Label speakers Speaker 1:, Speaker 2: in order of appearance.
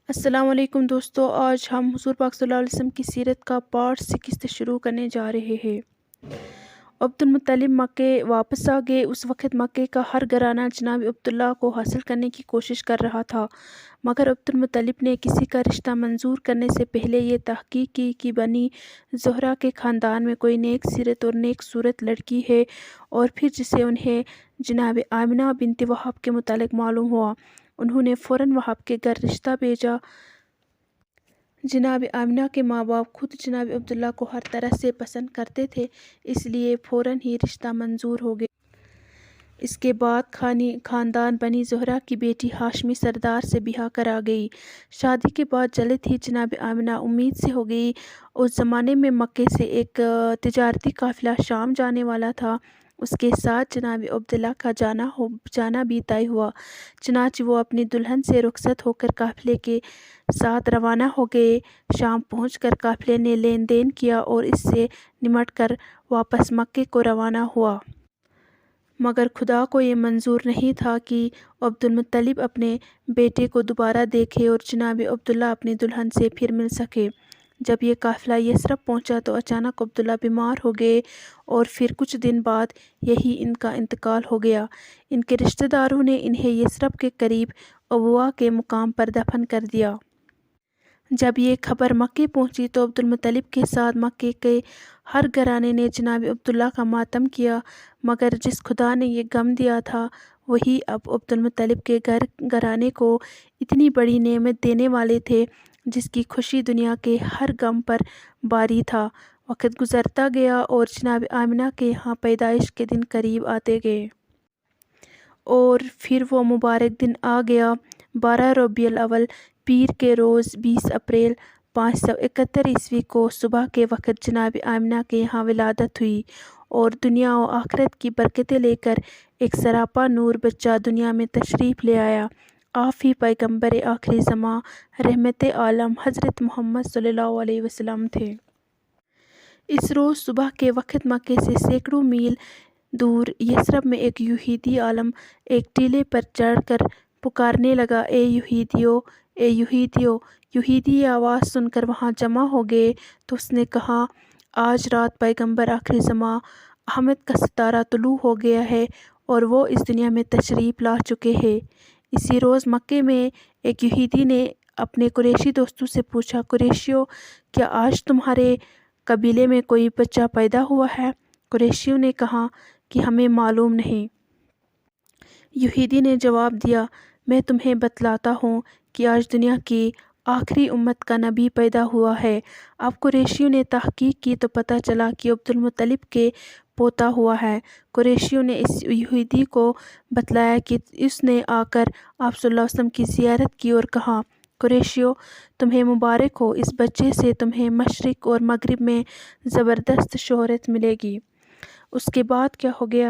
Speaker 1: السلام علیکم دوستو، آج ہم حضور پاک صلی اللہ علیہ وسلم کی سیرت کا پارٹ 6 شروع کرنے جا رہے ہیں۔ عبد المطلب مکے واپس آ گئے۔ اس وقت مکے کا ہر گھرانہ جناب عبداللہ کو حاصل کرنے کی کوشش کر رہا تھا، مگر عبد المطلب نے کسی کا رشتہ منظور کرنے سے پہلے یہ تحقیق کی کہ بنی زہرہ کے خاندان میں کوئی نیک سیرت اور نیک صورت لڑکی ہے، اور پھر جسے انہیں جناب آمنہ بنت وہب کے متعلق معلوم ہوا، انہوں نے فوراً وہب کے گھر رشتہ بھیجا۔ جناب آمنہ کے ماں باپ خود جناب عبداللہ کو ہر طرح سے پسند کرتے تھے، اس لیے فوراً ہی رشتہ منظور ہو گیا۔ اس کے بعد خاندان بنی زہرہ کی بیٹی ہاشمی سردار سے بیاہ کرا گئی۔ شادی کے بعد جلد ہی جناب آمنہ امید سے ہو گئی۔ اس زمانے میں مکے سے ایک تجارتی قافلہ شام جانے والا تھا، اس کے ساتھ جناب عبداللہ کا جانا بھی طے ہوا، چنانچہ وہ اپنی دلہن سے رخصت ہو کر قافلے کے ساتھ روانہ ہو گئے۔ شام پہنچ کر قافلے نے لین دین کیا اور اس سے نمٹ کر واپس مکے کو روانہ ہوا۔ مگر خدا کو یہ منظور نہیں تھا کہ عبد المطلب اپنے بیٹے کو دوبارہ دیکھے اور جناب عبداللہ اپنی دلہن سے پھر مل سکے۔ جب یہ قافلہ یثرب پہنچا تو اچانک عبداللہ بیمار ہو گئے اور پھر کچھ دن بعد یہی ان کا انتقال ہو گیا۔ ان کے رشتہ داروں نے انہیں یثرب کے قریب ابواء کے مقام پر دفن کر دیا۔ جب یہ خبر مکے پہنچی تو عبد المطلب کے ساتھ مکے کے ہر گھرانے نے جناب عبداللہ کا ماتم کیا، مگر جس خدا نے یہ غم دیا تھا وہی اب عبد المطلب کے گھرانے کو اتنی بڑی نعمت دینے والے تھے جس کی خوشی دنیا کے ہر غم پر باری تھا۔ وقت گزرتا گیا اور جناب آمنہ کے یہاں پیدائش کے دن قریب آتے گئے۔ اور پھر وہ مبارک دن آ گیا، 12 ربیع الاول، پیر کے روز 20 اپریل 571 عیسوی کو صبح کے وقت جناب آمنہ کے یہاں ولادت ہوئی، اور دنیا و آخرت کی برکتیں لے کر ایک سراپا نور بچہ دنیا میں تشریف لے آیا۔ آپ ہی پیغمبر آخری زماں، رحمت عالم حضرت محمد صلی اللہ علیہ وسلم تھے۔ اس روز صبح کے وقت مکے سے سینکڑوں میل دور یثرب میں ایک یہودی عالم ایک ٹیلے پر چڑھ کر پکارنے لگا، اے یہودیو، اے یہودیو! یہودی یہ آواز سن کر وہاں جمع ہو گئے تو اس نے کہا، آج رات پیغمبر آخری زماں احمد کا ستارہ طلوع ہو گیا ہے اور وہ اس دنیا میں تشریف لا چکے ہیں۔ اسی روز مکے میں ایک یہودی نے اپنے قریشی دوستوں سے پوچھا، قریشیو، کیا آج تمہارے قبیلے میں کوئی بچہ پیدا ہوا ہے؟ قریشیوں نے کہا کہ ہمیں معلوم نہیں۔ یہودی نے جواب دیا، میں تمہیں بتلاتا ہوں کہ آج دنیا کی آخری امت کا نبی پیدا ہوا ہے۔ اب قریشیوں نے تحقیق کی تو پتہ چلا کہ عبد المطلب کے پوتا ہوا ہے۔ قریشیوں نے اس یہودی کو بتلایا کہ اس نے آ کر آپ صلی اللہ علیہ وسلم کی زیارت کی اور کہا، قریشیو، تمہیں مبارک ہو، اس بچے سے تمہیں مشرق اور مغرب میں زبردست شہرت ملے گی۔ اس کے بعد کیا ہو گیا؟